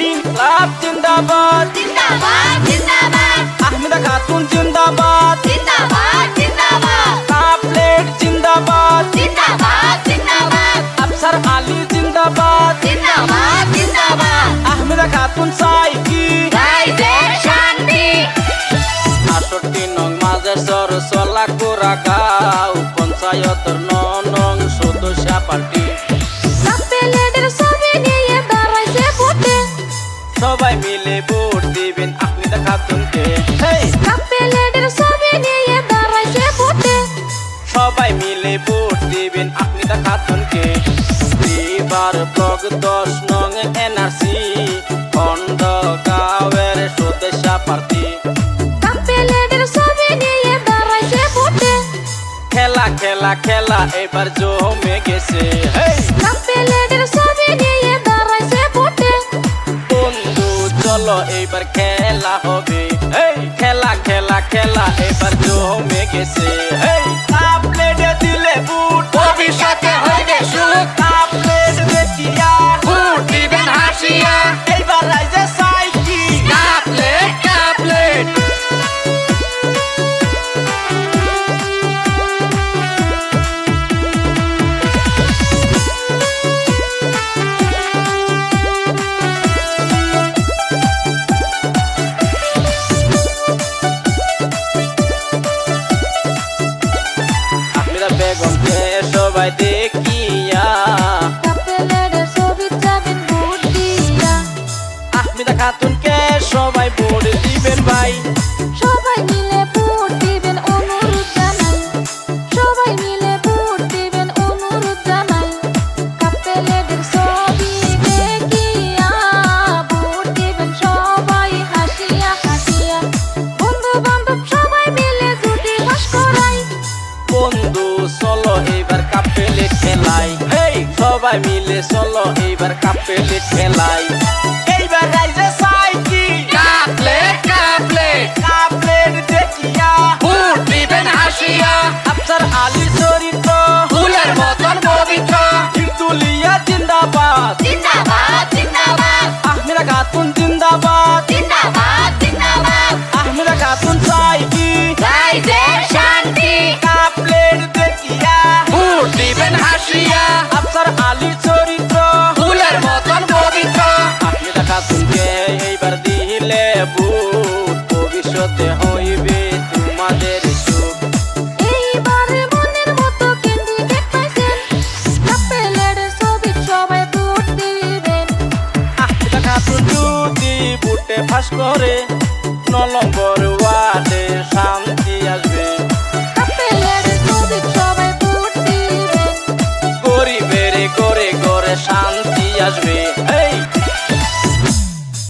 ইনকলাব জিন্দাবাদ জিন্দাবাদ জিন্দাবাদ আহমেদা খাতুন জিন্দাবাদ জিন্দাবাদ জিন্দাবাদ কাপলেট জিন্দাবাদ জিন্দাবাদ জিন্দাবাদ আফসার আলী জিন্দাবাদ জিন্দাবাদ জিন্দাবাদ আহমেদা খাতুন সাইকি রাইজের শান্তি ৬৮ নং মাঝের সর সলা কোরা গাঁও পঞ্চায়েতের ৯ নং সদস্য পার্টি কাপেলেটের ছবি নিয়ে দাঁড়াইছে ভোটে সবাই মিলে ভোট দিবেন আহমেদা খাতুনকে কাপেলেটের ছবি নিয়ে দাঁড়াইছে ভোটে সবাই মিলে ভোট দিবেন আহমেদা খাতুনকে এবার ব্লক ১০ নং এনআরসি খন্ড গাঁওয়ের সদস্য প্রার্থী কাপেলেটের ছবি নিয়ে দাঁড়াইছে ভোটে খেলা খেলা খেলা এবার জমে গেছে কাপেলেটের ছবি নিয়ে দাঁড়াইছে ভোটে বন্ধু চলো এবার খেলা হবে খেলা খেলা খেলা এবার জমে গেছে কাপ প্লেটে দিলে বুট ভবিষ্যতে হইবে সুখ কাপ প্লেট দেখিয়া ভোট দিবেন হাসিয়া এইবার রাইজে সাইকি কাপলেট কাপলেট আহমেদা বেগমকে সবাই দেখিয়া কাপেলেটের ছবি যাবেন ভোট দিয়া আহমেদা খাতুনকে সবাই ভোট দিবেন ভাই সবাই মিলে ভোট দিবেন অনুরোধ জানাই সবাই মিলে ভোট দিবেন অনুরোধ জানাই কাপেলেটের ছবি দেখিয়া ভোট দিবেন সবাই হাসিয়া হাসিয়া বন্ধু বান্ধব সবাই মিলে যদি বাস করাই বন্ধু চলো এইবার কাপেলে খেলাই সবাই মিলে চলো এইবার কাপেলে খেলাই এইবার রাইজে সাইকি কাপলেট কাপলেট কাপলেট দেখিয়া ভোট দিবেন হাসিয়া আফসার আলী চরিত্র ফুলের মতন পবিত্র হিন্দুলিয়া জিন্দাবাদ জিন্দাবাদ জিন্দাবাদ আহমেদা খাতুন জিন্দাবাদ জিন্দাবাদ জিন্দাবাদ আহমেদা খাতুন সাইকি রাইজের শান্তি কাপলেট দেখিয়া ভোট দিবেন হাসিয়া আফসার আলী চরিত্র ফুলের মতন পবিত্র আহমেদা খাতুনকে এইবার দিলে ভোট ভবিষ্যতে হইবে তোমাদের সুখ এইবার মনের মতো ক্যান্ডিডেট পাইছেন কাপেলেটের ছবি সবাই ভোট দিবেন আহমেদা খাতুন যদি ভোটে ফাঁস করে ৯ নম্বর ওয়ার্ডে শান্তি আসবে কাপেলেটের ছবি সবাই ভোট দিবেন গরিবের করে করে শান্তি আসবে